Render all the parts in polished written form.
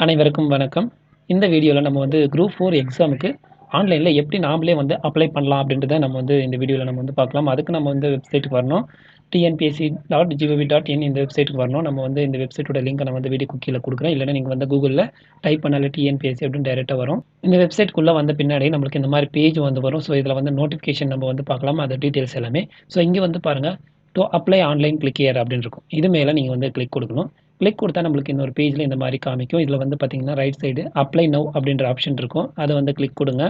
அனைவருக்கும் வணக்கம். இந்த வீடியோல நம்ம குரூப் 4 எக்ஸாமுக்கு ஆன்லைன்ல எப்படி நாமளே அப்ளை பண்ணலாம் அப்படின்றத நம்ம இந்த வீடியோல நம்ம பார்க்கலாம். அதுக்கு நம்ம வெப்சைட்டுக்கு வரணும். tnpsc.gov.in இந்த வெப்சைட்டுக்கு வரணும். நம்ம இந்த வெப்சைட்டோட லிங்க் நான் வீடியோக்கு கீழ குடுக்குறேன். இல்லன்னா நீங்க கூகுள்ல டைப் பண்ணாலே TNPSC அப்படின்னு டைரக்ட்டா வரும். இந்த வெப்சைட்குள்ள வந்த பின்னாடி நம்மளுக்கு இந்த மாதிரி பேஜ் வரும். ஸோ இதுல நோட்டிஃபிகேஷன் நம்ம பார்க்கலாம். அது டீடைல்ஸ் எல்லாமே. ஸோ இங்க பாருங்க to apply online click here அப்படின்னு இருக்கும். இது மேல நீங்க கிளிக் கொடுக்கணும். கிளிக் கொடுத்தா நம்மளுக்கு இன்னொரு பேஜ்ல இந்த மாதிரி காமிக்கும். இதுல பார்த்தீங்கன்னா ரைட் சைடு அப்ளை நவ் அப்படின்ற ஆப்ஷன் இருக்கும். அதை கிளிக் கொடுங்க.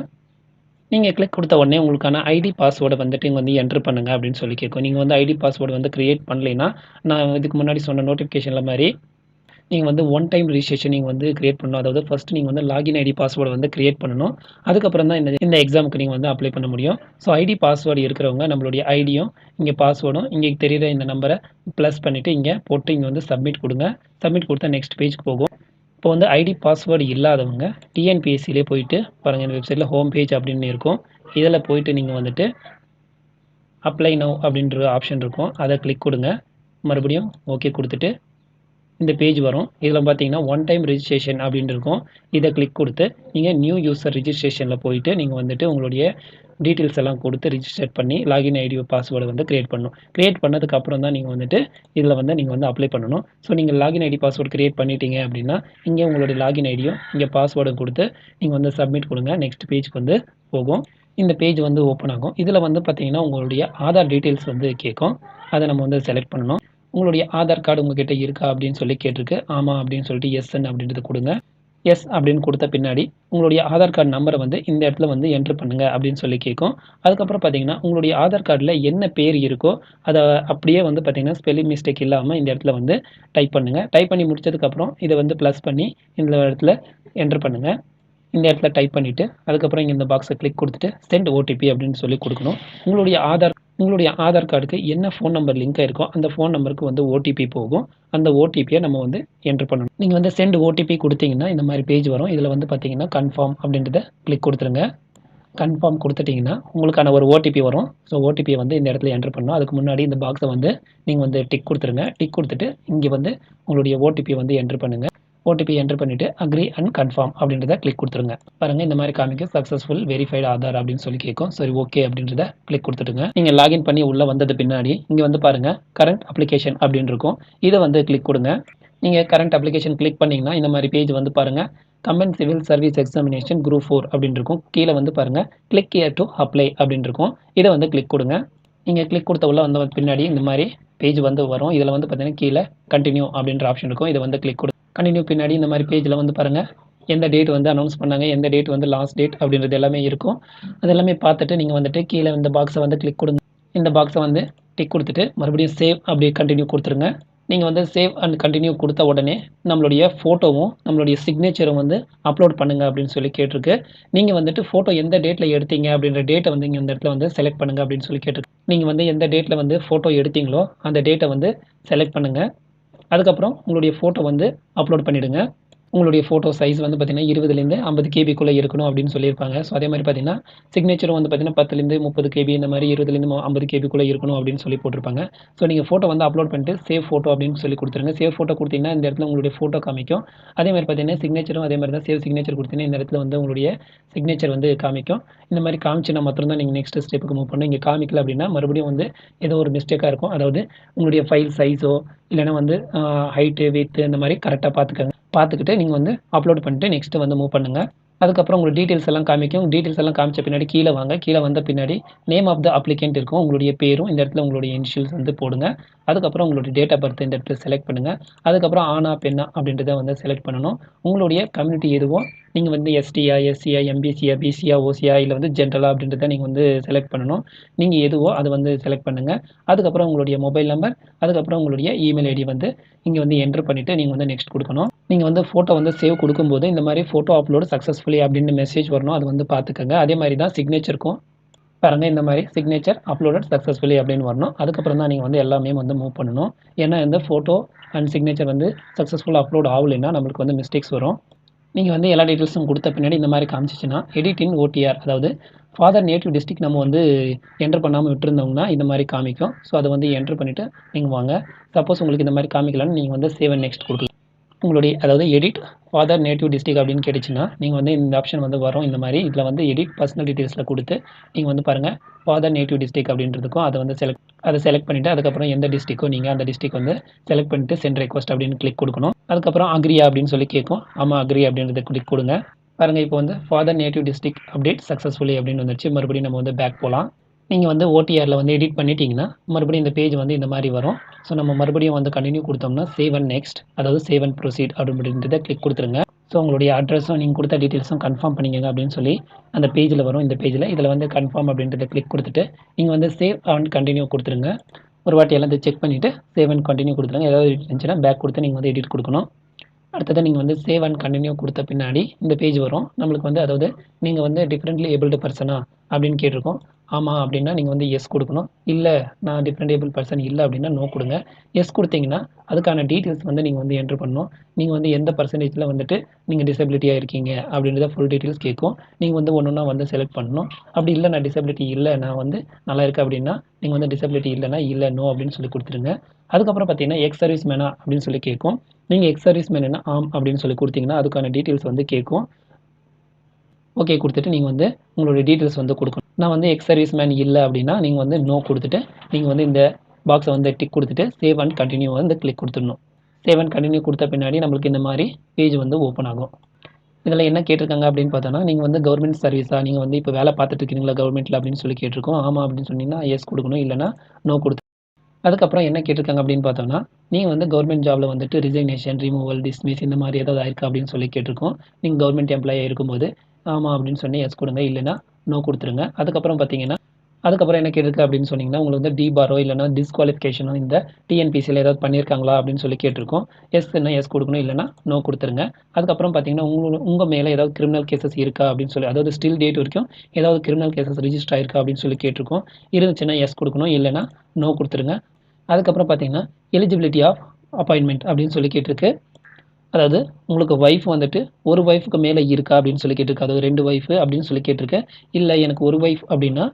நீங்க கிளிக் கொடுத்த உடனே உங்களுக்கான ஐடி பாஸ்வேர்டை இங்க என்டர் பண்ணுங்க அப்படின்னு சொல்லி கேட்கும். நீங்க ஐடி பாஸ்வேர்டு கிரியேட் பண்ணலைன்னா நான் இதுக்கு முன்னாடி சொன்ன நோட்டிஃபிகேஷன்ல மாதிரி நீங்க ஒன் டைம் ரிஜிஸ்ட்ரேஷன் நீங்க கிரியேட் பண்ணணும். அதாவது ஃபர்ஸ்ட் நீங்க லாகின் ஐடி பாஸ்வேர்டு கிரியேட் பண்ணணும். அதுக்கப்புறம் தான் இந்த எக்ஸாமுக்கு நீங்க அப்ளை பண்ண முடியும். ஸோ ஐடி பாஸ்வேர்டு இருக்கிறவங்க நம்மளுடைய ஐடியும் இங்கே பாஸ்வேர்டும் இங்கே தெரியுற இந்த நம்பரை ப்ளஸ் பண்ணிட்டு இங்கே போட்டு இங்கே சப்மிட் கொடுங்க. சப்மிட் கொடுத்தா நெக்ஸ்ட் பேஜ்க்கு போகும். இப்போ ஐடி பாஸ்வேர்டு இல்லாதவங்க டிஎன்பிஎஸ்சிலே போயிட்டு பாருங்கள். இந்த வெப்சைட்டில் ஹோம் பேஜ் அப்படின்னு இருக்கும். இதில் போயிட்டு நீங்கள் அப்ளை நவ் அப்படின்ற ஆப்ஷன் இருக்கும். அதை கிளிக் கொடுங்க. மறுபடியும் ஓகே கொடுத்துட்டு இந்த பேஜ் வரும். இதில் பார்த்தீங்கன்னா ஒன் டைம் ரெஜிஸ்ட்ரேஷன் அப்படின்னு இருக்கும். இதை கிளிக் கொடுத்து நீங்கள் நியூ யூசர் ரிஜிஸ்ட்ரேஷனில் போயிட்டு நீங்கள் உங்களுடைய டீட்டெயில்ஸ் எல்லாம் கொடுத்து ரிஜிஸ்டர் பண்ணி லாகின் ஐடி பாஸ்வேர்டு கிரியேட் பண்ணணும். கிரியேட் பண்ணதுக்கு அப்புறம் தான் நீங்கள் இதில் நீங்கள் அப்ளை பண்ணணும். ஸோ நீங்கள் லாகின் ஐடி பாஸ்வேர்டு கிரியேட் பண்ணிட்டீங்க அப்படின்னா இங்கே உங்களுடைய லாகின் ஐடியும் இங்கே பாஸ்வேர்டும் கொடுத்து நீங்கள் சப்மிட் கொடுங்க. நெக்ஸ்ட் பேஜ்க்கு போகும். இந்த பேஜ் ஓப்பன் ஆகும். இதில் பார்த்தீங்கன்னா உங்களுடைய ஆதார் டீட்டெயில்ஸ் கேட்கும். அதை நம்ம செலக்ட் பண்ணணும். உங்களுடைய ஆதார் கார்டு உங்ககிட்ட இருக்கா அப்படின்னு சொல்லி கேட்டிருக்கு. ஆமாம் அப்படின்னு சொல்லிட்டு எஸ்என் அப்படின்றது கொடுங்க. எஸ் அப்படின்னு கொடுத்த பின்னாடி உங்களுடைய ஆதார் கார்டு நம்பரை இந்த இடத்துல என்ட்ரு பண்ணுங்க அப்படின்னு சொல்லி கேட்கும். அதுக்கப்புறம் பார்த்தீங்கன்னா உங்களுடைய ஆதார் கார்டில் என்ன பேர் இருக்கோ அதை அப்படியே பார்த்தீங்கன்னா ஸ்பெல்லிங் மிஸ்டேக் இல்லாமல் இந்த இடத்துல டைப் பண்ணுங்க. டைப் பண்ணி முடிச்சதுக்கப்புறம் இதை ப்ளஸ் பண்ணி இந்த இடத்துல என்ட்ரு பண்ணுங்க. இந்த இடத்துல டைப் பண்ணிவிட்டு அதுக்கப்புறம் இங்கே இந்த பாக்ஸை கிளிக் கொடுத்துட்டு சென்ட் ஓடிபி அப்படின்னு சொல்லி கொடுக்கணும். உங்களுடைய ஆதார் கார்டுக்கு என்ன ஃபோன் நம்பர் லிங்க் ஆயிருக்கோ அந்த ஃபோன் நம்பருக்கு ஓடிபி போகும். அந்த ஓடிபியை நம்ம என்ட்ரு பண்ணணும். நீங்கள் சென்ட் ஓடிபி கொடுத்தீங்கன்னா இந்த மாதிரி பேஜ் வரும். இதில் பார்த்தீங்கன்னா கன்ஃபார்ம் அப்படின்றத கிளிக் கொடுத்துருங்க. கன்ஃபார்ம் கொடுத்துட்டிங்கன்னா உங்களுக்கான ஒரு ஓடிபி வரும். ஸோ ஓடிபியை இந்த இடத்துல என்ட்ரு பண்ணணும். அதுக்கு முன்னாடி இந்த பாக்ஸை நீங்கள் டிக் கொடுத்துருங்க. டிக் கொடுத்துட்டு இங்கே உங்களுடைய ஓடிபி என்ட்ரு பண்ணுங்கள். ஓடிபி என்டர் பண்ணிட்டு அக்ரி அண்ட் கன்ஃபார்ம் அப்படின்றத கிளிக் கொடுத்துருங்க. பாருங்க இந்த மாதிரி காமிக்கும் சக்ஸஸ்ஃபுல் வெரிஃபைடு ஆதார் அப்படின்னு சொல்லி கேட்கும். சரி ஓகே அப்படின்றத கிளிக் கொடுத்துட்டுங்க. நீங்கள் லாகின் பண்ணி உள்ளே வந்தது பின்னாடி இங்கே பாருங்க கரண்ட் அப்ளிகேஷன் அப்படின்னு இருக்கும். இதை கிளிக் கொடுங்க. நீங்கள் கரண்ட் அப்ளிகேஷன் கிளிக் பண்ணிங்கன்னா இந்த மாதிரி பேஜ் பாருங்க combined civil service examination group 4 அப்படின்னு இருக்கும். கீழே பாருங்க கிளிக் ஹியர் டு அப்ளை அப்படின்னு இருக்கும். இதை கிளிக் கொடுங்க. நீங்கள் கிளிக் கொடுத்த உள்ள வந்த பின்னாடி இந்த மாதிரி பேஜ் வரும். இதில் பார்த்தீங்கன்னா கீழே கண்டினியூ அப்படின்ற ஆப்ஷன் இருக்கும். இதை கிளிக் கொடுங்க. கண்டினியூ பின்னாடி இந்த மாதிரி பேஜில் பாருங்கள் எந்த டேட் அனௌன்ஸ் பண்ணாங்க, எந்த டேட் லாஸ்ட் டேட் அப்படின்றது எல்லாமே இருக்கும். அது எல்லாமே பார்த்துட்டு நீங்கள் கீழே இந்த பாக்ஸை கிளிக் கொடுங்க. இந்த பாக்ஸை டிக் கொடுத்துட்டு மறுபடியும் சேவ் அப்படி கண்டினியூ கொடுத்துருங்க. நீங்கள் சேவ் அண்ட் கண்டினியூ கொடுத்த உடனே நம்மளுடைய ஃபோட்டோவும் நம்மளுடைய சிக்னேச்சரும் அப்லோட் பண்ணுங்க அப்படின்னு சொல்லி கேட்டிருக்கு. நீங்கள் ஃபோட்டோ எந்த டேட்டில் எடுத்தீங்க அப்படின்ற டேட்டை இங்கே இந்த இடத்துல செலக்ட் பண்ணுங்க அப்படின்னு சொல்லி கேட்டிருக்கு. நீங்கள் எந்த டேட்டில் ஃபோட்டோ எடுத்தீங்களோ அந்த டேட்டை செலக்ட் பண்ணுங்கள். அதுக்கப்புறம் உங்களுடைய ஃபோட்டோ அப்லோட் பண்ணிவிடுங்க. உங்களுடைய ஃபோட்டோ சைஸ் பார்த்தீங்கன்னா 20லேருந்து 50 கேபிக்குள்ளே இருக்கணும் அப்படின்னு சொல்லியிருப்பாங்க. ஸோ அதே மாதிரி பார்த்தீங்கன்னா சிக்னேச்சரும் பார்த்தீங்கன்னா 10லேருந்து 30 கேபி இந்த மாதிரி 20லேருந்து 50 கேபிக்குள்ளே இருக்கணும் அப்படின்னு சொல்லி போட்டிருப்பாங்க. ஸோ நீங்கள் ஃபோட்டோ அப்லோட் பண்ணிட்டு சேவ் ஃபோட்டோ அப்படின்னு சொல்லி கொடுத்துருங்க. சேவ் ஃபோட்டோ கொடுத்தீங்கன்னா இந்த இடத்துல உங்களுடைய ஃபோட்டோ காமிக்கும். அதே மாதிரி பார்த்தீங்கன்னா சிக்னேச்சரும் அதே மாதிரி தான் சேவ் சிக்னேச்சர் கொடுத்தீங்கன்னா இந்த இடத்துல உங்களுடைய சிக்னேச்சர் காமிக்கும். இந்த மாதிரி காமிச்சுனா மட்டும் தான் நீங்கள் நெக்ஸ்ட் ஸ்டெப்புக்கு மூவ் பண்ணணும். இங்கே காமிக்கல அப்படின்னா மறுபடியும் ஏதோ ஒரு மிஸ்டேக்காக இருக்கும். அதாவது உங்களுடைய ஃபைல் சைஸோ இல்லைன்னா ஹைட்டு வெயிட்டு இந்த மாதிரி கரெக்டாக பார்த்துக்கிட்டு நீங்கள் அப்லோட் பண்ணிட்டு நெக்ஸ்ட்டு மூவ் பண்ணுங்கள். அதுக்கப்புறம் உங்களுக்கு டீட்டெயில்ஸ் எல்லாம் காமிக்கும். டீட்டெயில்ஸ் எல்லாம் காமிச்ச பின்னாடி கீழே வாங்க. கீழே வந்த பின்னாடி நேம் ஆஃப் த அப்ளிகேண்ட் இருக்கும். உங்களுடைய பேரும் இந்த இடத்துல உங்களுடைய இனிஷியல்ஸ் போடுங்க. அதுக்கப்புறம் உங்களுடைய டேட் ஆஃப் பர்த் இந்த இடத்துல செலக்ட் பண்ணுங்கள். அதுக்கப்புறம் ஆனா பெண்ணா அப்படின்றத செலக்ட் பண்ணணும். உங்களுடைய கம்யூனிட்டி எதுவோ நீங்கள் எஸ்டியா எஸ்சியா எம்பிசியா பிசியா ஓசியா இல்லை ஜென்ரலா அப்படின்றத நீங்கள் செலக்ட் பண்ணணும். நீங்கள் எதுவோ அதை செலக்ட் பண்ணுங்கள். அதுக்கப்புறம் உங்களுடைய மொபைல் நம்பர் அதுக்கப்புறம் உங்களுடைய இமெயில் ஐடி இங்கே என்டர் பண்ணிவிட்டு நீங்கள் நெக்ஸ்ட் கொடுக்கணும். நீங்கள் ஃபோட்டோ சேவ் கொடுக்கும்போது இந்த மாதிரி ஃபோட்டோ அப்லோடு சக்ஸஸ்ஃபுல்லி அப்படின்னு மெசேஜ் வரணும். அது பார்த்துக்கங்க. அதே மாதிரி தான் சிக்னேச்சருக்கும் பாருங்கள் இந்த மாதிரி சிக்னேச்சர் அப்லோடட் சக்ஸஸ்ஃபுல்லி அப்படின்னு வரணும். அதுக்கப்புறம் தான் நீங்கள் எல்லாமே மூவ் பண்ணணும். ஏன்னா இந்த ஃபோட்டோ அண்ட் சிக்னேச்சர் சக்ஸஸ்ஃபுல்லாக அப்லோட் ஆகலைன்னா நம்மளுக்கு மிஸ்டேக்ஸ் வரும். நீங்கள் எல்லா டீட்டெயில்ஸும் கொடுத்த பின்னாடி இந்த மாதிரி காமிச்சிச்சுன்னா எடிட் இன் ஓடிஆர் அதாவது ஃபாதர் நேட்டிவ் டிஸ்ட்ரிக்ட் நம்ம என்டர் பண்ணாமல் விட்டுருந்தோம்னா இந்த மாதிரி காமிக்கும். ஸோ அதை என்டர் பண்ணிவிட்டு நீங்கள் வாங்க. சப்போஸ் உங்களுக்கு இந்த மாதிரி காமிக்கலான்னு நீங்கள் சேவ் அண்ட் நெக்ஸ்ட் கொடுக்கலாம். உங்களுடைய அதாவது எடிட் ஃபாதர் நேட்டிவ் டிஸ்ட்ரிக்ட் அப்படின்னு கேட்டுச்சுன்னா நீங்கள் வந்து இந்த ஆப்ஷன் வந்து வரும். இந்த மாதிரி இதில் வந்து எடிட் பர்சனல் டீட்டெயில்ஸில் கொடுத்து நீங்கள் வந்து பாருங்கள் ஃபாதர் நேட்டிவ் டிஸ்ட்ரிக்ட் அப்படின்றதுக்கும் அதை செலக்ட் பண்ணிவிட்டு அதுக்கப்புறம் எந்த டிஸ்ட்ரிக்கோ நீங்கள் அந்த டிஸ்ட்ரிக் வந்து செலக்ட் பண்ணிட்டு சென்ட் ரெக்வஸ்ட் அப்படின்னு கிளிக் கொடுக்கணும். அதுக்கப்புறம் அக்ரியா அப்படின்னு சொல்லி கேட்கும். ஆமாம் அக்ரி அப்படின்றத கிளிக் கொடுங்க. பாருங்கள் இப்போ வந்து father native district update successfully அப்படின்னு வந்துச்சு. மறுபடியும் நம்ம வந்து பேக் போகலாம். நீங்கள் வந்து ஓடிஆரில் வந்து எடிட் பண்ணிட்டீங்கன்னா மறுபடியும் இந்த பேஜ் வந்து இந்த மாதிரி வரும். ஸோ நம்ம மறுபடியும் வந்து கண்டினியூ கொடுத்தோம்னா சேவ் அண்ட் நெக்ஸ்ட் அதாவது சேவ் அண்ட் ப்ரொசீட் அப்படின்றத கிளிக் கொடுத்துருங்க. ஸோ உங்களுடைய அட்ரஸும் நீங்கள் கொடுத்த டீட்டெயில்ஸும் கன்ஃபார்ம் பண்ணிக்கங்க அப்படின்னு சொல்லி அந்த பேஜில் வரும். இந்த பேஜில் இதில் வந்து கன்ஃபார்ம் அப்படின்றத கிளிக் கொடுத்துட்டு நீங்கள் வந்து சேவ் அண்ட் கண்டினியூ கொடுத்துருங்க. ஒரு வாட்டி எல்லாத்தையும் செக் பண்ணிவிட்டு சேவ் அண்ட் கண்டினியூ கொடுத்துருங்க. ஏதாவது இருந்துச்சுன்னா பேக் கொடுத்து நீங்கள் வந்து எடிட் கொடுக்கணும். அடுத்தது நீங்கள் வந்து சேவ் அண்ட் கண்டினியூ கொடுத்த பின்னாடி இந்த பேஜ் வரும். நம்மளுக்கு வந்து அதாவது நீங்கள் வந்து டிஃப்ரெண்ட்லி ஏபிள்டு பர்சனா அப்படின்னு கேட்டிருக்கோம். ஆமாம் அப்படின்னா நீங்கள் வந்து எஸ் கொடுக்கணும். இல்லை நான் டிஃப்ரெண்ட் ஏபிள் பர்சன் இல்லை அப்படின்னா நோ கொடுங்க. எஸ் கொடுத்தீங்கன்னா அதுக்கான டீட்டெயில்ஸ் வந்து நீங்கள் வந்து என்ட்ரு பண்ணணும். நீங்கள் வந்து எந்த பர்சன்டேஜில் வந்துட்டு நீங்கள் டிசபிலிட்டியாக இருக்கீங்க அப்படின்றத ஃபுல் டீட்டெயில்ஸ் கேட்கும். நீங்கள் வந்து ஒன்று ஒன்றா வந்து செலக்ட் பண்ணணும். அப்படி இல்லை நான் டிசபிலிட்டி இல்லை நான் வந்து நல்லா இருக்கேன் அப்படின்னா நீங்கள் வந்து டிசபிலிட்டி இல்லைனா இல்லை நோ அப்படின்னு சொல்லி கொடுத்துருங்க. அதுக்கப்புறம் பார்த்தீங்கன்னா எக்ஸ் சர்வீஸ் மேனா அப்படின்னு சொல்லி கேட்கும். நீங்கள் எக்ஸ் சர்வீஸ் மேன் என்ன ஆம் அப்படின்னு சொல்லி கொடுத்தீங்கன்னா அதுக்கான டீட்டெயில்ஸ் வந்து கேட்கும். ஓகே கொடுத்துட்டு நீங்கள் வந்து உங்களுடைய டீட்டெயில்ஸ் வந்து கொடுக்கணும். நான் வந்து எக்ஸ் சர்வீஸ் மேன் இல்லை அப்படின்னா நீங்கள் வந்து நோ கொடுத்துட்டு நீங்கள் வந்து இந்த பாக்ஸை வந்து டிக் கொடுத்துட்டு சேவ் அண்ட் கண்டினியூ வந்து கிளிக் கொடுத்துடணும். சேவ் அண்ட் கண்டினியூ கொடுத்த பின்னாடி நம்மளுக்கு இந்த மாதிரி பேஜ் வந்து ஓப்பன் ஆகும். இதில் என்ன கேட்டிருக்காங்க அப்படின்னு பார்த்தோன்னா நீங்கள் வந்து கவர்மெண்ட் சர்வீஸாக நீங்கள் வந்து இப்போ வேலை பார்த்துட்டு இருக்கீங்களா கவர்மெண்ட்டில் அப்படின்னு சொல்லி கேட்டிருக்கோம். ஆமாம் அப்படின்னு சொன்னீங்கன்னா எஸ் கொடுக்கணும். இல்லைனா நோ கொடுத்து அதுக்கப்புறம் என்ன கேட்டிருக்காங்க அப்படின்னு பார்த்தோம்னா நீங்கள் வந்து கவர்மெண்ட் ஜாபில் வந்துட்டு ரிசைனேஷன் ரிமூவல் டிஸ்மிஸ் இந்த மாதிரி ஏதாவது ஆயிருக்கா அப்படின்னு சொல்லி கேட்டிருக்கோம். நீங்கள் கவர்மெண்ட் எம்ப்ளாயாக இருக்கும்போது ஆமாம் அப்படின்னு சொன்னி எஸ் கொடுங்க. இல்லைனா நோ கொடுத்துருங்க. அதுக்கப்புறம் என்ன கேட்டிருக்கு அப்படின்னு சொன்னீங்கன்னா உங்களுக்கு வந்து டிபாரோ இல்லைனா டிஸ்குவாலிஃபிகேஷனோ இந்த டிஎன்பிசியில் ஏதாவது பண்ணியிருக்காங்களா அப்படின்னு சொல்லி கேட்டிருக்கோம். எஸ்ன்னா எஸ் கொடுக்கணும். இல்லைனா நோ கொடுத்துருங்க. அதுக்கப்புறம் பார்த்தீங்கன்னா உங்கள் மேலே ஏதாவது கிரிமினல் கேசஸ் இருக்கா அப்படின்னு சொல்லி அதாவது ஸ்டில் டேட் வரைக்கும் ஏதாவது கிரிமினல் கேசஸ் ரிஜிஸ்டர் ஆயிருக்கா அப்படின்னு சொல்லி கேட்டிருக்கோம். இருந்துச்சுன்னா எஸ் கொடுக்கணும். இல்லைனா நோ கொடுத்துருங்க. அதுக்கப்புறம் பார்த்தீங்கன்னா எலிஜிபிலிட்டி ஆஃப் அப்பாயின்மெண்ட் அப்படின்னு சொல்லி கேட்டிருக்கு. அதாவது உங்களுக்கு ஒய்ஃப் வந்துட்டு ஒரு ஒய்ஃபுக்கு மேலே இருக்கா அப்படின்னு சொல்லி கேட்டிருக்கு. அதாவது 2 ஒய்ஃபு அப்படின்னு சொல்லி கேட்டிருக்கு. இல்லை எனக்கு ஒரு ஒய்ஃப் அப்படின்னா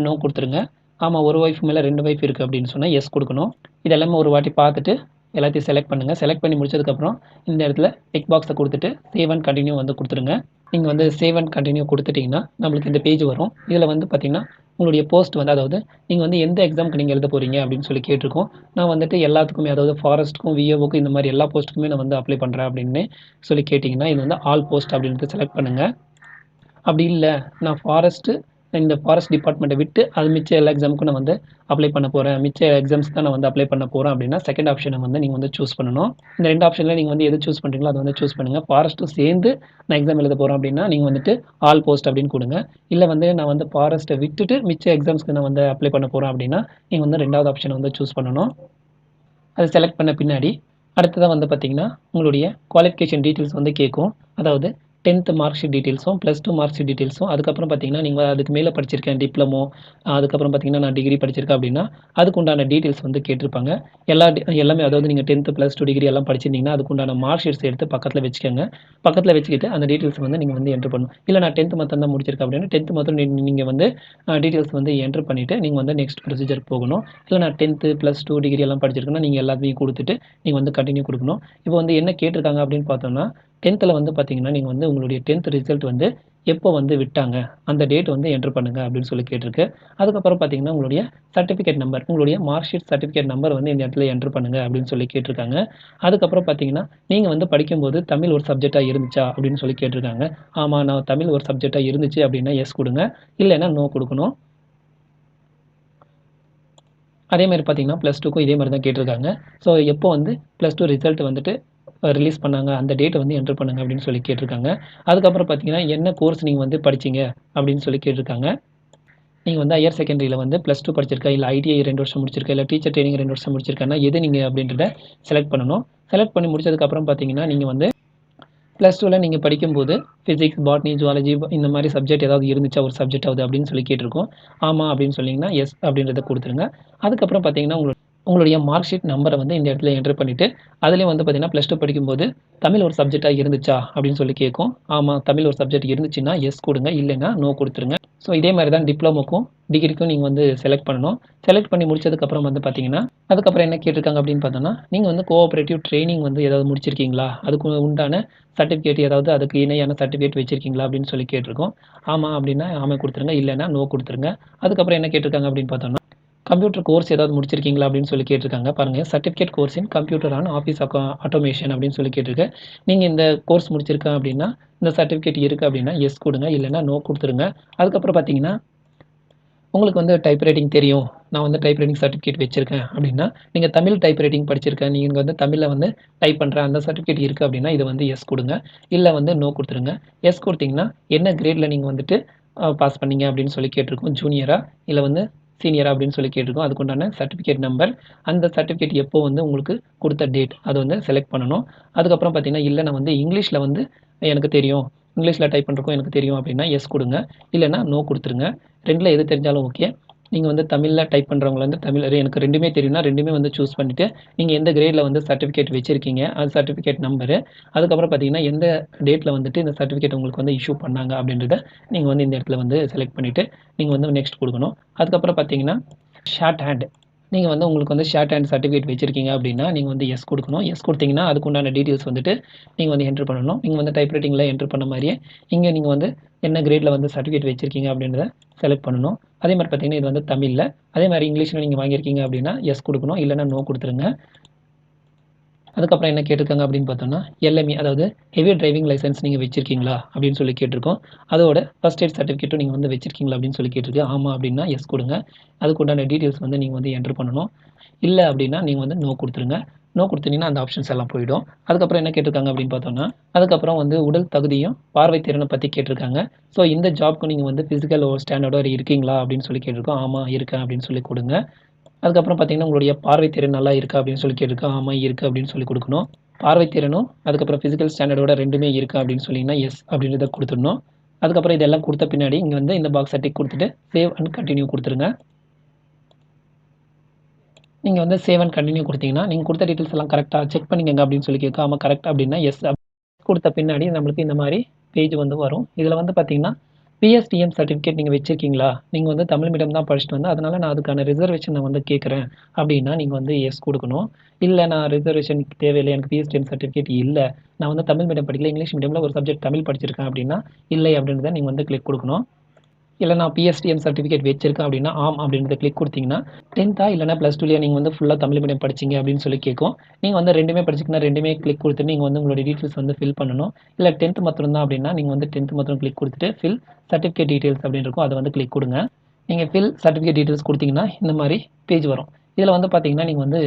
நோ கொடுத்துருங்க. ஆமாம் ஒரு ஒய்ஃப் மேலே 2 ஒய்ஃப் இருக்குது அப்படின்னு சொன்னால் எஸ் கொடுக்கணும். இதெல்லாமே ஒரு வாட்டி பார்த்துட்டு எல்லாத்தையும் செலக்ட் பண்ணுங்கள். செலக்ட் பண்ணி முடிச்சதுக்கப்புறம் இந்த இடத்துல டிக் பாக்ஸை கொடுத்துட்டு சேவ் அண்ட் கண்டினியூ வந்து கொடுத்துருங்க. நீங்கள் வந்து சேவ் அண்ட் கண்டினியூ கொடுத்துட்டிங்கன்னா நம்மளுக்கு இந்த பேஜ் வரும். இதில் வந்து பார்த்திங்கன்னா உங்களுடைய போஸ்ட் வந்து அதாவது நீங்கள் வந்து எந்த எக்ஸாமுக்கு நீங்கள் எழுத போகிறீங்க அப்படின்னு சொல்லி கேட்டிருக்கோம். நான் வந்துட்டு எல்லாத்துக்குமே அதாவது ஃபாரஸ்ட்டுக்கும் விஏஓக்கும் இந்த மாதிரி எல்லா போஸ்ட்டுக்குமே நான் வந்து அப்ளை பண்ணுறேன் அப்படின்னு சொல்லி கேட்டிங்கன்னா இது வந்து ஆல் போஸ்ட் அப்படின்ட்டு செலக்ட் பண்ணுங்கள். அப்படி இல்லை நான் இந்த ஃபாரஸ்ட் டிபார்ட்மெண்ட்டை விட்டு அது மிச்ச எல்லா எக்ஸாமுக்கும் நான் வந்து அப்ளை பண்ண போகிறேன், மிச்ச எக்ஸாம்ஸ்க்கு தான் நான் வந்து அப்ளை பண்ண போகிறேன் அப்படின்னா செகண்ட் ஆப்ஷனை வந்து நீங்கள் வந்து சூஸ் பண்ணணும். இந்த 2 ஆப்ஷனில் நீங்கள் வந்து எது சூஸ் பண்ணுறீங்களோ அதை வந்து சூஸ் பண்ணுங்கள். ஃபாரஸ்ட்டும் சேர்ந்து நான் எக்ஸாம் எழுத போகிறேன் அப்படின்னா நீங்கள் வந்துட்டு ஆல் போஸ்ட் அப்படின்னு கொடுங்க. இல்லை வந்து நான் வந்து ஃபாரஸ்ட்டை விட்டுட்டு மிச்ச எக்ஸாம்ஸ்க்கு நான் வந்து அப்ளை பண்ண போகிறேன் அப்படின்னா நீங்கள் வந்து 2வது ஆப்ஷனை வந்து சூஸ் பண்ணணும். அதை செலக்ட் பண்ண பின்னாடி அடுத்ததாக வந்து பார்த்திங்கன்னா உங்களுடைய குவாலிஃபிகேஷன் டீட்டெயில்ஸ் வந்து கேட்கும். அதாவது 10th மார்க் ஷீட் டீட்டெயில்ஸும் +2 மார்க் ஷீட் டீட்டெயில்ஸும் அதுக்கப்புறம் பார்த்தீங்கன்னா நீங்கள் அதுக்கு மேலே படிச்சிருக்கேன் டிப்ளமோ அதுக்கப்புறம் பார்த்தீங்கன்னா நான் டிகிரி படிச்சிருக்கேன் அப்படின்னா அதுக்கு உண்டான டீட்டெயில்ஸ் வந்து கேட்டிருப்பாங்க. எல்லாமே அதாவது நீங்கள் 10th +2 டிகிரி எல்லாம் படிச்சிருந்தீங்கன்னா அதுக்கு உண்டான மார்க் ஷீட்ஸ் எடுத்து பக்கத்தில் வச்சுக்கோங்க. பக்கத்தில் வச்சுக்கிட்டு அந்த டீட்டெயில்ஸ் வந்து நீங்கள் வந்து என்ட்ரு பண்ணணும். இல்லை நான் 10th மட்டும் தான் முடிச்சிருக்கேன் அப்படின்னா 10th மட்டும் நீங்கள் வந்து டீட்டெயில்ஸ் வந்து என்ட்ரு பண்ணிவிட்டு நீங்கள் வந்து நெக்ஸ்ட் ப்ரொசீஜர் போகணும். இல்லை நான் 10th +2 டிகிரி எல்லாம் படிச்சிருக்கேன்னா நீங்கள் எல்லாத்தையும் கொடுத்துட்டு நீங்கள் வந்து கண்டினியூ கொடுக்கணும். இப்போ வந்து என்ன கேட்டிருக்காங்க அப்படின்னு பார்த்தோம்னா 10th வந்து பார்த்தீங்கன்னா நீங்கள் வந்து உங்களுடைய 10th ரிசல்ட் வந்து எப்போ வந்து விட்டாங்க அந்த டேட் வந்து என்ட்ரு பண்ணுங்க அப்படின்னு சொல்லி கேட்டிருக்கு. அதுக்கப்புறம் பார்த்தீங்கன்னா உங்களுடைய சர்டிஃபிகேட் நம்பர் உங்களுடைய மார்க் ஷீட் சர்டிஃபிகேட் நம்பர் வந்து இந்த இடத்துல என்ட்ரு பண்ணுங்க அப்படின்னு சொல்லி கேட்டிருக்காங்க. அதுக்கப்புறம் பார்த்தீங்கன்னா நீங்கள் வந்து படிக்கும்போது தமிழ் ஒரு சப்ஜெக்டாக இருந்துச்சா அப்படின்னு சொல்லி கேட்டிருக்காங்க. ஆமாம் நான் தமிழ் ஒரு சப்ஜெக்டாக இருந்துச்சு அப்படின்னா எஸ் கொடுங்க. இல்லைன்னா நோ கொடுக்கணும். அதே மாதிரி பார்த்தீங்கன்னா +2க்கும் இதே மாதிரி தான் கேட்டிருக்காங்க. ஸோ எப்போ வந்து +2 ரிசல்ட் வந்துட்டு ரிலீஸ் பண்ணாங்க அந்த டேட்டை வந்து என்ட்ரு பண்ணுங்க அப்படின்னு சொல்லி கேட்டிருக்காங்க. அதுக்கப்புறம் பார்த்தீங்கன்னா என்ன கோர்ஸ் நீங்கள் வந்து படிச்சீங்க அப்படின்னு சொல்லி கேட்டிருக்காங்க. நீங்கள் வந்து ஹையர் செகண்டரியில் வந்து +2 படிச்சிருக்கா, இல்லை ஐடிஐ 2 வருஷம் முடிச்சிருக்கா, இல்லை டீச்சர் ட்ரைனிங் 2 வருஷம் முடிச்சிருக்கானா எது நீங்கள் அப்படின்றத செலக்ட் பண்ணணும். செலக்ட் பண்ணி முடிச்சதுக்கப்புறம் பார்த்தீங்கன்னா நீங்கள் வந்து +2ல நீங்கள் படிக்கும்போது ஃபிசிக்ஸ், பாட்னி, ஜுவாலஜி இந்த மாதிரி சப்ஜெக்ட் ஏதாவது இருந்துச்சா ஒரு சப்ஜெக்ட் ஆகுது அப்படின்னு சொல்லி கேட்டிருக்கோம். ஆமாம் அப்படின்னு சொன்னீங்கன்னா எஸ் அப்படின்றத கொடுத்துருங்க. அதுக்கப்புறம் பார்த்தீங்கன்னா உங்களுக்கு உங்களுடைய மார்க் ஷீட் நம்பரை வந்து இந்த இடத்துல என்டர் பண்ணிவிட்டு அதுலேயும் வந்து பார்த்தீங்கன்னா +2 படிக்கும்போது தமிழ் ஒரு சப்ஜெக்டாக இருந்துச்சா அப்படின்னு சொல்லி கேட்கும். ஆமாம், தமிழ் ஒரு சப்ஜெக்ட் இருந்துச்சுன்னா எஸ் கொடுங்க, இல்லைன்னா நோ கொடுத்துருங்க. ஸோ இதே மாதிரி தான் டிப்ளமோக்கும் டிகிரிக்கும் நீங்கள் வந்து செலக்ட் பண்ணணும். செலக்ட் பண்ணி முடிச்சதுக்கப்புறம் வந்து பார்த்தீங்கன்னா அதுக்கப்புறம் என்ன கேட்டிருக்காங்க அப்படின்னு பார்த்தோன்னா, நீங்கள் வந்து கோஆப்ரேட்டிவ் ட்ரைனிங் வந்து ஏதாவது முடிச்சிருக்கீங்களா, அதுக்கு உண்டான சர்டிஃபிகேட் ஏதாவது அதுக்கு இணையான சர்டிஃபிகேட் வச்சிருக்கீங்களா அப்படின்னு சொல்லி கேட்டிருக்கோம். ஆமாம் அப்படின்னா ஆமாம் கொடுத்துருங்க, இல்லைன்னா நோ கொடுத்துருங்க. அதுக்கப்புறம் என்ன கேட்டிருக்காங்க அப்படின்னு பார்த்தோம்னா, கம்ப்யூட்டர் கோர்ஸ் ஏதாவது முடிச்சிருக்கீங்களா அப்படின்னு சொல்லி கேட்டிருக்காங்க. பாருங்கள், certificate course in computer on office automation அப்படின்னு சொல்லி கேட்டிருக்கு. நீங்கள் இந்த கோர்ஸ் முடிச்சிருக்கேன் அப்படின்னா, இந்த சர்டிஃபிகேட் இருக்குது அப்படின்னா எஸ் கொடுங்க, இல்லைன்னா நோ கொடுத்துருங்க. அதுக்கப்புறம் பார்த்தீங்கன்னா, உங்களுக்கு வந்து டைப் ரைட்டிங் தெரியும், நான் வந்து டைப் ரைட்டிங் சர்டிஃபிகேட் வச்சிருக்கேன் அப்படின்னா, நீங்கள் தமிழ் டைப் ரைட்டிங் படிச்சிருக்கேன், நீங்கள் வந்து தமிழில் வந்து டைப் பண்ணுறேன், அந்த சர்டிஃபிகேட் இருக்குது அப்படின்னா இது வந்து எஸ் கொடுங்க, இல்லை வந்து நோ கொடுத்துருங்க. எஸ் கொடுத்தீங்கன்னா என்ன கிரேடில் நீங்கள் வந்துட்டு பாஸ் பண்ணீங்க அப்படின்னு சொல்லி கேட்டிருக்கோம். ஜூனியரா இல்லை வந்து சீனியரா அப்படின்னு சொல்லி கேட்டிருக்கோம். அதுக்குண்டான சர்டிஃபிகேட் நம்பர், அந்த சர்டிஃபிகேட் எப்போ வந்து உங்களுக்கு கொடுத்த டேட் அதை வந்து செலக்ட் பண்ணணும். அதுக்கப்புறம் பார்த்தீங்கன்னா, இல்லை நான் வந்து இங்கிலீஷில் வந்து எனக்கு தெரியும், இங்கிலீஷில் டைப் பண்ணுறக்கும் எனக்கு தெரியும் அப்படின்னா எஸ் கொடுங்க, இல்லைன்னா நோ கொடுத்துருங்க. ரெண்டில் எது தெரிஞ்சாலும் ஓகே. நீங்கள் வந்து தமிழில் டைப் பண்ணுறவங்கள வந்து தமிழ் எனக்கு ரெண்டுமே தெரியும்னா ரெண்டுமே வந்து சூஸ் பண்ணிவிட்டு நீங்கள் எந்த கிரேடில் வந்து சர்டிஃபிகேட் வச்சுருக்கீங்க, அது சர்டிஃபிகேட் நம்பரு, அதுக்கப்புறம் பார்த்தீங்கன்னா எந்த டேட்டில் வந்துட்டு இந்த சர்டிஃபிகேட் உங்களுக்கு வந்து இஷ்யூ பண்ணாங்க அப்படின்றத நீங்கள் வந்து இந்த இடத்துல வந்து செலக்ட் பண்ணிவிட்டு நீங்கள் வந்து நெக்ஸ்ட் கொடுக்கணும். அதுக்கப்புறம் பார்த்தீங்கன்னா ஷார்ட் ஹேண்ட், நீங்கள் வந்து உங்களுக்கு வந்து ஷார்ட் ஹேண்ட் சர்டிஃபிகேட் வச்சிருக்கீங்க அப்படின்னா நீங்கள் வந்து எஸ் கொடுக்கணும். எஸ் கொடுத்தீங்கன்னா அதுக்குண்டான டீட்டெயில்ஸ் வந்துட்டு நீங்கள் வந்து என்ட்ரு பண்ணணும். நீங்கள் வந்து டைப் ரைட்டிங்கில் என்ட்ரு பண்ண மாதிரியே இங்கே நீங்கள் வந்து என்ன கிரேடில் வந்து சர்டிஃபிகேட் வச்சிருக்கீங்க அப்படின்றத செலக்ட் பண்ணணும். அதே மாதிரி பார்த்தீங்கன்னா இது வந்து தமிழில், அதே மாதிரி இங்கிலீஷில் நீங்கள் வாங்கியிருக்கீங்க அப்படின்னா எஸ் கொடுக்கணும், இல்லைன்னா நோ கொடுத்துருங்க. அதுக்கப்புறம் என்ன கேட்டிருக்காங்க அப்படின்னு பார்த்தோம்னா, எல்எம்இ அதாவது ஹெவி டிரைவிங் லைசன்ஸ் நீங்கள் வச்சிருக்கீங்களா அப்படின்னு சொல்லி கேட்டிருக்கோம். அதோட ஃபர்ஸ்ட் எய்ட் சர்டிஃபிகேட்டும் நீங்கள் வந்து வச்சிருக்கீங்களா அப்படின்னு சொல்லி கேட்டிருக்கு. ஆமாம் அப்படின்னா எஸ் கொடுங்க. அதுக்கு உண்டான டீட்டெயில்ஸ் வந்து நீங்கள் வந்து என்ட்ரு பண்ணணும். இல்லை அப்படின்னா நீங்கள் வந்து நோ கொடுத்துருங்க. நோ கொடுத்தீங்கன்னா அந்த ஆப்ஷன்ஸ் எல்லாம் போயிடும். அதுக்கப்புறம் என்ன கேட்டிருக்காங்க அப்படின்னு பார்த்தோம்னா, அதுக்கப்புறம் வந்து உடல் தகுதியும் பார்வை திறனை பற்றி கேட்டிருக்காங்க. ஸோ இந்த ஜாப்க்கு நீங்கள் வந்து ஃபிசிக்கல் ஸ்டாண்டர்டோட இருக்கீங்களா அப்படின்னு சொல்லி கேட்டிருக்கோம். ஆமாம் இருக்கேன் அப்படின்னு சொல்லி கொடுங்க. அதுக்கப்புறம் பார்த்தீங்கன்னா, உங்களுடைய பார்வை திறன் நல்லா இருக்கா அப்படின்னு சொல்லி கேட்டிருக்கோம். ஆமாம் இருக்குது அப்படின்னு சொல்லி கொடுக்கணும். பார்வை திறனும் அதுக்கப்புறம் ஃபிசிக்கல் ஸ்டாண்டர்டோட ரெண்டுமே இருக்கா அப்படின்னு சொன்னீங்கன்னா எஸ் அப்படின்றத கொடுத்துடணும். அதுக்கப்புறம் இதெல்லாம் கொடுத்த பின்னாடி இங்கே வந்து இந்த பாக்ஸை டிக் கொடுத்துட்டு சேவ் அண்ட் கண்டினியூ கொடுத்துருங்க. நீங்கள் வந்து சேவ் அண்ட் கண்டினியூ கொடுத்தீங்கன்னா நீங்கள் கொடுத்த டீட்டெயில்ஸ் எல்லாம் கரெக்டாக செக் பண்ணிக்கங்க அப்படின்னு சொல்லி கேட்கும். ஆமாம் கரெக்ட் அப்படின்னா எஸ் கொடுத்த பின்னாடி நம்மளுக்கு இந்த மாதிரி பேஜ் வந்து வரும். இதில் வந்து பார்த்தீங்கன்னா பிஎஸ்டிஎம் சர்டிஃபிகேட் நீங்கள் வச்சுருக்கீங்களா, நீங்கள் வந்து தமிழ் மீடியம் தான் படிச்சுட்டு வந்து அதனால் நான் அதுக்கான ரிசர்வேஷன் நான் வந்து கேட்குறேன் அப்படின்னா நீங்கள் வந்து எஸ் கொடுக்கணும். இல்லை நான் ரிசர்வேஷன் தேவையில்லை, எனக்கு பிஎஸ்டிஎம் சர்டிஃபிகேட் இல்லை, நான் வந்து தமிழ் மீடியம் படிக்கல, இங்கிலீஷ் மீடியமில் ஒரு சப்ஜெக்ட் தமிழ் படிச்சிருக்கேன் அப்படின்னா இல்லை அப்படின்றத நீங்கள் வந்து கிளிக் கொடுக்கணும். இல்லை நான் பிஎஸ்டிஎம் சர்டிஃபிகேட் வச்சிருக்கேன் அப்படின்னா ஆம் அப்படின்றத கிளிக் கொடுத்தீங்கன்னா 10th இல்லைனா +2 நீங்கள் வந்து ஃபுல்லாக தமிழ் மீடியம் படிச்சிங்க அப்படின்னு சொல்லி கேட்கும். நீங்கள் வந்து ரெண்டுமே படிச்சிங்கன்னா ரெண்டுமே கிளிக் கொடுத்துட்டு நீங்கள் வந்து உங்களோட டீட்டெயில்ஸ் வந்து ஃபில் பண்ணணும். இல்லை 10th மட்டும் தான் அப்படின்னா நீங்கள் வந்து 10th மட்டும் கிளிக் கொடுத்துட்டு ஃபில் சர்டிஃபிகேட் டீட்டெயில்ஸ் அப்படின்னு இருக்கும், அதை வந்து கிளிக் கொடுங்க. நீங்கள் ஃபில் சர்டிஃபிகேட் டீட்டெயில்ஸ் கொடுத்தீங்கன்னா இந்த மாதிரி பேஜ் வரும். இதில் வந்து பார்த்தீங்கன்னா நீங்கள் வந்து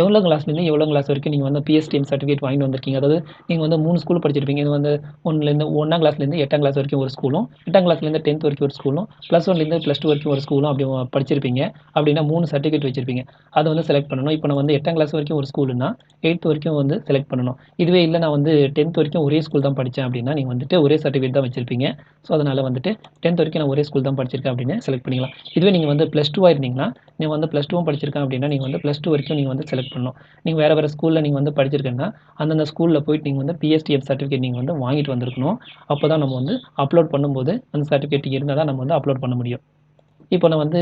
எவ்வளோ கிளாஸ்லேருந்து எவ்வளோ கிளாஸ் வரைக்கும் நீங்கள் வந்து பிஎஸ்டிஎம் சர்டிஃபிகேட் வாங்கிட்டு வந்திருக்கீங்க. அதாவது நீங்கள் வந்து 3 ஸ்கூல் படிச்சிருப்பீங்க. இது வந்து 1ஆம் கிளாஸ்லேருந்து 8ஆம் கிளாஸ் வரைக்கும் ஒரு ஸ்கூலும், 8ஆம் கிளாஸ்லேருந்து 10th வரைக்கும் ஒரு ஸ்கூலும், +1லேருந்து +2 வரைக்கும் ஒரு ஸ்கூலும் அப்படி படிச்சிருப்பீங்க. அப்படின்னா 3 சர்டிஃபிகேட் வச்சிருப்பீங்க. அதை வந்து செலக்ட் பண்ணணும். இப்போ நான் வந்து 8ஆம் கிளாஸ் வரைக்கும் ஒரு ஸ்கூலுன்னா 8th வரைக்கும் வந்து செலக்ட் பண்ணணும். இதுவே இல்லை நான் வந்து 10th வரைக்கும் ஒரே ஸ்கூல் தான் படித்தேன் அப்படின்னா நீங்கள் வந்துட்டு ஒரே சர்டிஃபிகேட் தான் வச்சிருப்பீங்க. ஸோ அதனால் வந்துட்டு 10th வரைக்கும் நான் ஒரே ஸ்கூல் தான் படிச்சிருக்கேன் அப்படின்னு செலக்ட் பண்ணிக்கலாம். இதுவே நீங்கள் வந்து +2 இருந்தீங்கன்னா நீங்கள் வந்து +2 படிச்சிருக்கேன் அப்படின்னா நீங்கள் வந்து +2 வரைக்கும் நீங்கள் வந்து செலக்ட் பண்ணணும். நீங்கள் வேறு ஸ்கூலில் நீங்கள் வந்து படிச்சிருக்கேன்னா அந்தந்த ஸ்கூலில் போயிட்டு நீங்கள் வந்து பிஎஸ்டிஎம் சர்டிஃபிகேட் நீங்கள் வந்து வாங்கிட்டு வந்திருக்கணும். அப்போ தான் நம்ம வந்து அப்லோட் பண்ணும்போது அந்த சர்டிஃபிகேட் இருந்தால் தான் நம்ம வந்து அப்லோட் பண்ண முடியும். இப்போ நான் வந்து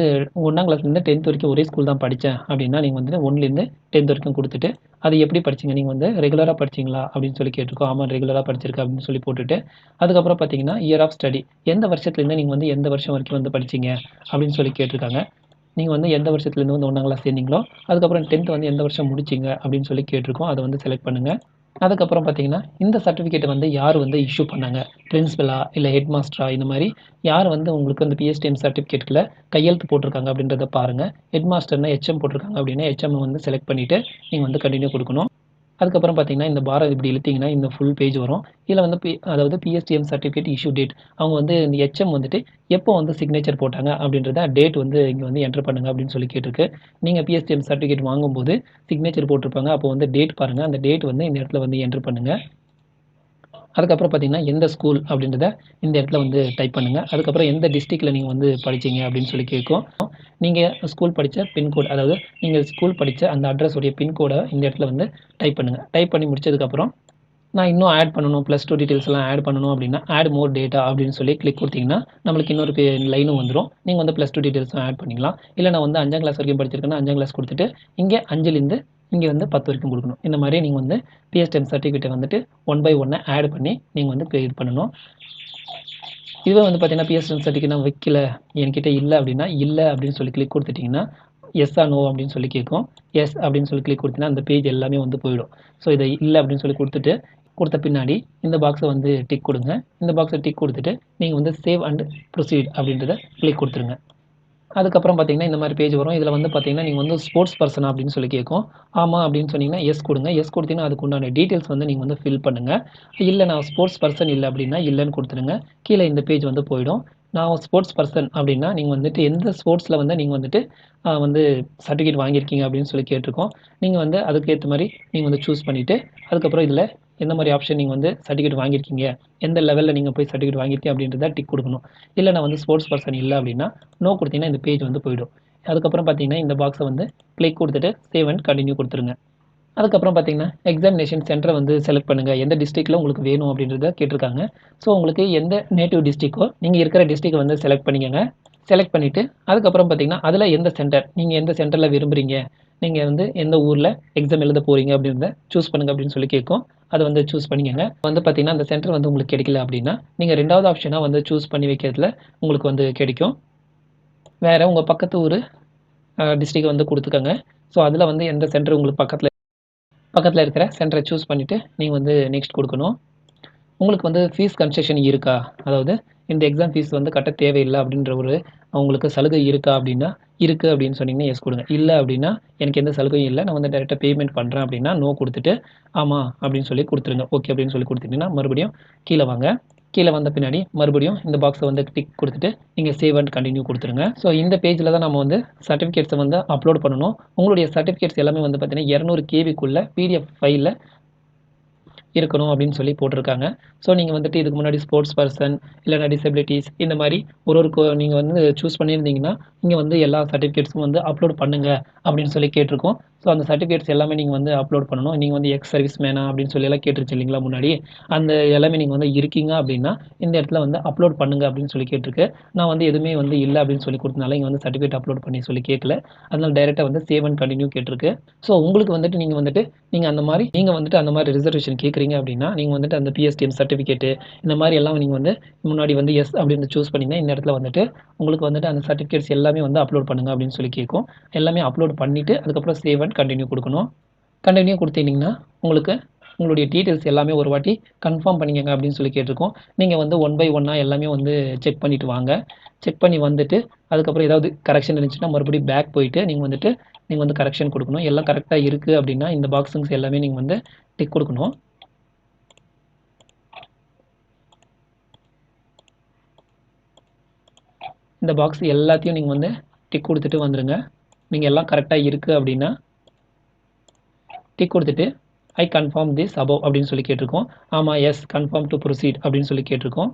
1ஆம் கிளாஸ்லேருந்து 10th வரைக்கும் ஒரே ஸ்கூல் தான் படித்தேன் அப்படின்னா நீங்கள் வந்து 1லேருந்து 10th வரைக்கும் கொடுத்துட்டு அது எப்படி படிச்சிங்க, நீங்கள் வந்து ரெகுலராக படிச்சிங்களா அப்படின்னு சொல்லி கேட்டிருக்கோம். ஆமாம் ரெகுலராக படிச்சிருக்கேன் அப்படின்னு சொல்லி போட்டுட்டு அதுக்கப்புறம் பார்த்தீங்கன்னா இயர் ஆஃப் ஸ்டடி, எந்த வருஷத்துலேருந்து நீங்கள் வந்து எந்த வருஷம் வரைக்கும் வந்து படிச்சிங்க அப்படின்னு சொல்லி கேட்டிருக்காங்க. நீங்கள் வந்து எந்த வருஷத்துலேருந்து வந்து 1ஆம் கிளாஸ் சேர்ந்தீங்களோ அதுக்கப்புறம் 10th வந்து எந்த வருஷம் முடிச்சிங்க அப்படின்னு சொல்லி கேட்டிருக்கோம். அதை வந்து செலக்ட் பண்ணுங்கள். அதுக்கப்புறம் பார்த்தீங்கன்னா இந்த சர்டிஃபிகேட்டை வந்து யார் வந்து இஷ்யூ பண்ணாங்க, பிரின்சிபலா இல்லை ஹெட் மாஸ்டரா, இந்த மாதிரி யார் வந்து உங்களுக்கு அந்த பிஎஸ்டிஎம் சர்டிஃபிகேட்டில் கையெழுத்து போட்டிருக்காங்க அப்படின்றத பாருங்கள். ஹெட் மாஸ்டர்னா ஹெச்எம் போட்டிருக்காங்க அப்படின்னா ஹெச்எம் வந்து செலக்ட் பண்ணிவிட்டு நீங்கள் வந்து கண்டினியூ கொடுக்கணும். அதுக்கப்புறம் பார்த்தீங்கன்னா இந்த பாரம் இப்படி இழுத்தீங்கன்னா இந்த ஃபுல் பேஜ் வரும். இதில் வந்து அதாவது பிஎஸ்டிஎம் சர்டிஃபிகேட் இஷ்யூ டேட், அவங்க வந்து இந்த ஹெச்எம் வந்துட்டு எப்போ வந்து சிக்னேச்சர் போட்டாங்க அப்படின்றத டேட் வந்து இங்கே வந்து என்ட்ரு பண்ணுங்க அப்படின்னு சொல்லி கேட்டிருக்கு. நீங்கள் பிஎஸ்டிஎம் சர்டிஃபிகேட் வாங்கும்போது சிக்னேச்சர் போட்டிருப்பாங்க, அப்போ வந்து டேட் பாருங்கள், அந்த டேட் வந்து இந்த இடத்துல வந்து என்ட்ரு பண்ணுங்கள். அதுக்கப்புறம் பார்த்தீங்கன்னா, எந்த ஸ்கூல் அப்படின்றத இந்த இடத்துல வந்து டைப் பண்ணுங்க. அதுக்கப்புறம் எந்த டிஸ்ட்ரிக்ட்ல நீங்க வந்து படிச்சீங்க அப்படின்னு சொல்லி கேட்கும். நீங்க ஸ்கூல் படிச்ச பின்கோட், அதாவது நீங்க ஸ்கூல் படிச்ச அந்த அட்ரஸ் உடைய பின்கோட இந்த இடத்துல வந்து டைப் பண்ணுங்க. டைப் பண்ணி முடிச்சதுக்கப்புறம், நான் இன்னும் ஆட் பண்ணணும், +2 டீட்டெயில்ஸ்லாம் ஆட் பண்ணணும் அப்படின்னா, ஆட் மோர் டேட்டா அப்படின்னு சொல்லி கிளிக் குடுத்தீங்கன்னா, நம்மளுக்கு இன்னொரு லைனும் வந்துரும். நீங்க வந்து +2 டீட்டெயில்ஸும் ஆட் பண்ணிக்கலாம். இல்ல நான் வந்து 5ஆம் கிளாஸ் வரைக்கும் படிச்சிருக்கேன்னா, 5ஆம் கிளாஸ் குடுத்துட்டு, இங்க 5லிருந்து இங்க வந்து 10 வரைக்கும் குடுக்கணும். இந்த மாரி நீங்க வந்து பிஎஸ்டிஎம் சர்டிஃபிகேட்ட வந்துட்டு ஒன் பை ஒன்னா ஆட் பண்ணி நீங்க வந்து இது பண்ணணும். இதுவே வந்து பார்த்தீங்கன்னா, பிஎஸ்டிஎம் சர்டிஃபிகேட் நான் வைக்கல, என்கிட்ட இல்ல அப்படின்னா, இல்ல அப்படின்னு சொல்லி கிளிக் குடுத்துட்டீங்கன்னா, எஸ் ஆர் நோ அப்படின்னு சொல்லி கேட்கும். எஸ் அப்படின்னு சொல்லி கிளிக் குடுத்தீங்கன்னா, அந்த பேஜ் எல்லாமே வந்து போயிடும். ஸோ இத இல்ல அப்படின்னு சொல்லி குடுத்துட்டு, குடுத்த பின்னாடி இந்த பாக்ஸ வந்து டிக் குடுங்க. இந்த பாக்ஸ டிக் குடுத்துட்டு, நீங்க வந்து சேவ் அண்ட் புரோசீட் அப்படின்றத கிளிக் குடுத்துருங்க. அதுக்கப்புறம் பார்த்தீங்கன்னா, இந்த மாரி பேஜ் வரும். இதில வந்து பார்த்தீங்கன்னா, நீங்க வந்து ஸ்போர்ட்ஸ் பெர்சனா அப்படின்னு சொல்லி கேட்கும். ஆமா அப்படின்னு சொன்னீங்கன்னா, எஸ் குடுங்க. எஸ் குடுத்தீங்கன்னா, அதுக்கு உண்டான டீட்டெயில்ஸ் வந்து நீங்க வந்து ஃபில் பண்ணுங்க. இல்ல நான் ஸ்போர்ட்ஸ் பெர்சன் இல்ல அப்படின்னா, இல்லன்னு குடுத்துருங்க. கீழ இந்த பேஜ் வந்து போயிடும். நான் ஸ்போர்ட்ஸ் பெர்சன் அப்படின்னா, நீங்க வந்துட்டு எந்த ஸ்போர்ட்ஸ்ல வந்து நீங்க வந்துட்டு வந்து சர்டிஃபிகேட் வாங்கியிருக்கீங்க அப்படின்னு சொல்லி கேட்டிருக்கும். நீங்க வந்து அதுக்கு ஏத்த மாரி நீங்க வந்து சூஸ் பண்ணிட்டு, அதுக்கப்புறம் இதில எந்த மாரி ஆப்ஷன் நீங்க வந்து சர்டிஃபிகேட் வாங்கியிருக்கீங்க, எந்த லெவல்ல நீங்க போய் சர்டிஃபிகேட் வாங்கியிருக்கீங்க அப்படின்றத டிக் குடுக்கணும். இல்ல நான் வந்து ஸ்போர்ட்ஸ் பெர்சன் இல்ல அப்படின்னா, நோ குடுத்தீங்கன்னா இந்த பேஜ் வந்து போயிடும். அதுக்கப்புறம் பார்த்தீங்கன்னா, இந்த பாக்ஸ வந்து கிளிக் குடுத்துட்டு சேவ் அண்ட் கன்டின்யூ குடுத்துருங்க. அதுக்கப்புறம் பார்த்தீங்கன்னா, எக்ஸாமினேஷன் சென்டர வந்து செலக்ட் பண்ணுங்க. எந்த டிஸ்ட்ரிக்ட்ல உங்களுக்கு வேணும் அப்படின்றத கேட்டிருக்காங்க. ஸோ உங்களுக்கு எந்த நேட்டிவ் டிஸ்ட்ரிக்கோ, நீங்க இருக்கிற டிஸ்ட்ரிக்ட்ட வந்து செலக்ட் பண்ணிக்கங்க. செலக்ட் பண்ணிட்டு, அதுக்கப்புறம் பார்த்தீங்கன்னா, அதில எந்த சென்டர், நீங்க எந்த சென்டர்ல விரும்புறீங்க, நீங்க வந்து எந்த ஊர்ல எக்ஸாம் எழுத போறீங்க அப்படின்றத சூஸ் பண்ணுங்க அப்படின்னு சொல்லி கேட்கும். அத வந்து சூஸ் பண்ணிக்கங்க. வந்து பார்த்தீங்கன்னா, அந்த சென்டர் வந்து உங்களுக்கு கிடைக்கல அப்படின்னா, நீங்க 2வது ஆப்ஷனா வந்து சூஸ் பண்ணி வைக்கிறதுல உங்களுக்கு வந்து கிடைக்கும். வேற உங்க பக்கத்து ஊரு டிஸ்ட்ரிக்ட் வந்து குடுத்துக்கங்க. ஸோ அதில வந்து எந்த சென்டர் உங்களுக்கு பக்கத்துல இருக்கிற சென்டர சூஸ் பண்ணிட்டு, நீங்க வந்து நெக்ஸ்ட் குடுக்கணும். உங்களுக்கு வந்து ஃபீஸ் கன்செஷன் இருக்கா? அதாவது இந்த எக்ஸாம் ஃபீஸ் வந்து கட்ட தேவையில்ல அப்படின்ற ஒரு உங்களுக்கு சலுகை இருக்கா அப்படின்னா, இருக்கு அப்படின்னு சொன்னீங்கன்னா, எஸ் குடுங்க. இல்ல அப்படின்னா, எனக்கு எந்த சலுகையும் இல்ல. நான் வந்து டைரக்ட்டா பேமெண்ட் பண்றேன் அப்படின்னா, நோ குடுத்துட்டு, ஆமா அப்படின்னு சொல்லி குடுத்துருங்க. ஓகே அப்படின்னு சொல்லி குடுத்துட்டீங்கன்னா, மறுபடியும் கீழ வாங்க. கீழ வந்த பின்னாடி மறுபடியும் இந்த பாக்ஸ வந்து டிக் குடுத்துட்டு, நீங்க சேவ் அண்ட் கன்டின்யூ குடுத்துருங்க. ஸோ இந்த பேஜ்ல தான் நம்ம வந்து சர்டிஃபிகேட்ஸ வந்து அப்லோட் பண்ணணும். உங்களுடைய சர்டிஃபிகேட்ஸ் எல்லாமே வந்து பார்த்தீங்கன்னா, 200 கேபிக்குள்ள பிடிஎஃப் ஃபைல்ல இருக்கணும் அப்படின்னு சொல்லி போட்டிருக்காங்க. ஸோ நீங்க வந்துட்டு இதுக்கு முன்னாடி ஸ்போர்ட்ஸ் பெர்சன், இல்லன்னா டிசபிலிட்டீஸ் இந்த மாரி ஒரு நீங்க வந்து சூஸ் பண்ணியிருந்தீங்கன்னா, இங்க வந்து எல்லா சர்டிஃபிகேட்ஸும் வந்து அப்லோட் பண்ணுங்க அப்படின்னு சொல்லி கேட்டிருக்கும். ஸோ அந்த சர்டிஃபிகேட்ஸ் எல்லாமே நீங்க வந்து அப்லோட் பண்ணணும். நீங்க வந்து எக்ஸ் சர்வீஸ் மேனா அப்படின்னு சொல்லி எல்லாம் கேட்டுருச்சு இல்லைங்களா முன்னாடி? அந்த எல்லாமே நீங்க வந்து இருக்கீங்க அப்படின்னா, இந்த இடத்துல வந்து அப்லோட் பண்ணுங்க அப்படின்னு சொல்லி கேட்டிருக்கு. நான் வந்து எதுவுமே வந்து இல்ல அப்படின்னு சொல்லி குடுத்தனால, இங்க வந்து சர்டிஃபிகேட் அப்லோட் பண்ணி சொல்லி கேட்கல. அதனால டைரக்ட்டா வந்து சேவ் அண்ட் கன்டின்யூ கேட்டிருக்கு. ஸோ உங்களுக்கு வந்துட்டு நீங்க வந்துட்டு அந்த மாரி ரிசர்வேஷன் கேட்குறீங்க அப்படின்னா, நீங்க வந்துட்டு அந்த பிஎஸ்டிஎம் சர்டிஃபிகேட்டு இந்த மாரி எல்லாம் நீங்க வந்து முன்னாடி வந்து எஸ் அப்படின்னு சூஸ் பண்ணீங்கன்னா, இந்த இடத்துல வந்துட்டு உங்களுக்கு வந்துட்டு அந்த சர்டிஃபிகேட்ஸ் எல்லாமே வந்து அப்லோட் பண்ணுங்க அப்படின்னு சொல்லி கேட்கும். எல்லாமே அப்லோட் பண்ணிட்டு, அதுக்கப்புறம் சேவ் அண்ட் கன்டின்யூ குடுக்கணும். கன்டின்யூ குடுத்தீங்கன்னா, உங்களுக்கு உங்களுடைய டீட்டெயில்ஸ் எல்லாமே ஒரு வாட்டி கன்ஃபார்ம் பண்ணிக்கங்க அப்படின்னு சொல்லி கேட்டிருக்கும். நீங்க வந்து ஒன் பை ஒன்னா எல்லாமே வந்து செக் பண்ணிட்டு வாங்க. செக் பண்ணி வந்துட்டு, அதுக்கப்புறம் ஏதாவது கரெக்ஷன் இருந்துச்சுன்னா மறுபடியும் பேக் போயிட்டு, நீங்க வந்து கரெக்ஷன் குடுக்கணும். எல்லாம் கரெக்ட்டா இருக்கு அப்படின்னா, இந்த பாக்ஸிங்ஸ் எல்லாமே நீங்க வந்து டிக் குடுக்கணும். இந்த பாக்ஸ் எல்லாத்தையும் நீங்க வந்து டிக் குடுத்துட்டு வந்துருங்க. நீங்க எல்லாம் கரெக்ட்டா இருக்கு அப்படின்னா, டிக் குடுத்துட்டு, ஐ கன்ஃபார்ம் திஸ் அபோவ் அப்படின்னு சொல்லி கேட்டிருக்கும். ஆமா, எஸ் கன்ஃபார்ம் டூ புரோசீட் அப்படின்னு சொல்லி கேட்டிருக்கும்.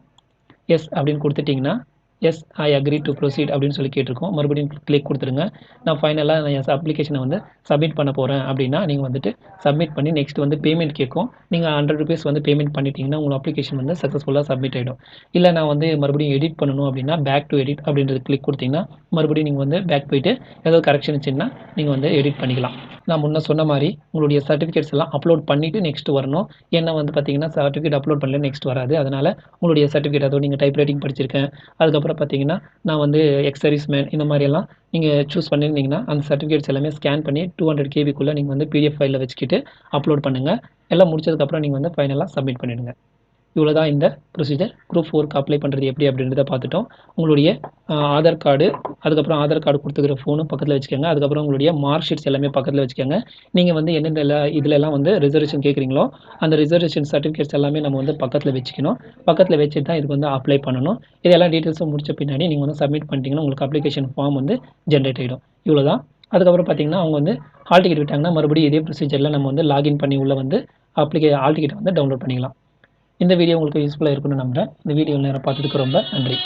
எஸ் அப்படின்னு குடுத்துட்டீங்கன்னா, yes I agree to proceed அப்படின்னு சொல்லி கேட்டிருக்கும். மறுபடியும் கிளிக் குடுத்துருங்க. நான் ஃபைனலா நான் என் அப்ளிகேஷன வந்து சப்மிட் பண்ண போறேன் அப்படின்னா, நீங்க வந்துட்டு சப்மிட் பண்ணி நெக்ஸ்ட் வந்து பேமெண்ட் கேட்கும். நீங்க ₹100 வந்து பேமெண்ட் பண்ணிட்டீங்கன்னா, உங்க அப்ளிகேஷன் வந்து சக்சஸ்ஃபுல்லா சப்மிட் ஆயிடும். இல்ல நான் வந்து மறுபடியும் எடிட் பண்ணணும் அப்படின்னா, பேக் டூ எடிட் அப்படின்றத கிளிக் குடுத்தீங்கன்னா, மறுபடியும் நீங்க வந்து பேக் போயிட்டு ஏதாவது கரெக்ஷன் இருந்துச்சுன்னா, நீங்க வந்து எடிட் பண்ணிக்கலாம். நான் முன்ன சொன்ன மாரி உங்களுடைய சர்டிஃபிகேட்ஸ் எல்லாம் அப்லோட் பண்ணிட்டு நெக்ஸ்ட் வரணும். ஏன்னா வந்து பார்த்தீங்கன்னா, சர்டிஃபிகேட் அப்லோட் பண்ணல நெக்ஸ்ட் வராது. அதனால உங்களுடைய சர்டிஃபிகேட் அதோட நீங்க டைப் ரைட்டிங் படிச்சிருக்கேன். அதுக்கப்புறம் பார்த்தீங்கன்னா, நான் வந்து எக்ஸ் சர்வீஸ் மேன் இந்த மாரியெல்லாம் நீங்க சூஸ் பண்ணியிருந்தீங்கன்னா, அந்த சர்டிஃபிகேட்ஸ் எல்லாமே ஸ்கேன் பண்ணி 200 கேபிக்குள்ள நீங்க வந்து பிடிஎஃப் ஃபைல்ல வச்சுக்கிட்டு அப்லோட் பண்ணுங்க. எல்லாம் முடிச்சதுக்கப்புறம் நீங்க வந்து ஃபைனலா சப்மிட் பண்ணிடுங்க. இவ்வளோதான் இந்த ப்ரொசீஜர். குரூப் 4க்கு அப்ளை பண்ணுறது எப்படி அப்படின்றத பார்த்துட்டோம். உங்களுடைய ஆதார் கார்டு, அதுக்கப்புறம் ஆதார் கார்டு குடுத்துக்கிற ஃபோனும் பக்கத்துல வச்சுக்கங்க. அதுக்கப்புறம் உங்களுடைய மார்க் ஷீட்ஸ் எல்லாமே பக்கத்துல வச்சுக்கங்க. நீங்க வந்து எந்தெந்த இதுலலாம் வந்து ரிசர்வேஷன் கேட்குறீங்களோ, அந்த ரிசர்வேஷன் சர்டிஃபிகேட்ஸ் எல்லாமே நம்ம வந்து பக்கத்துல வச்சுக்கணும். பக்கத்துல வச்சுட்டு தான் இதுக்கு வந்து அப்ளை பண்ணணும். இதெல்லாம் டீட்டெயில்ஸும் முடிச்ச பின்னாடி நீங்க வந்து சப்மிட் பண்ணிட்டீங்கன்னா, உங்களுக்கு அப்ளிகேஷன் ஃபார்ம் வந்து ஜெனரேட் ஆயிடும். இவ்வளோதான். அதுக்கப்புறம் பார்த்தீங்கன்னா, அவங்க வந்து ஹால் டிக்கெட் விட்டாங்கன்னா, மறுபடியும் இதே ப்ரொசீஜர்ல நம்ம வந்து லாகின் பண்ணி உள்ள வந்து ஹால் டிக்கெட்ட வந்து டவுன்லோட் பண்ணிக்கலாம். இந்த வீடியோ உங்களுக்கு யூஸ்ஃபுல்லாக இருக்கும்னு நம்புறேன். இந்த வீடியோ நேரம் பார்த்ததுக்கு ரொம்ப நன்றி.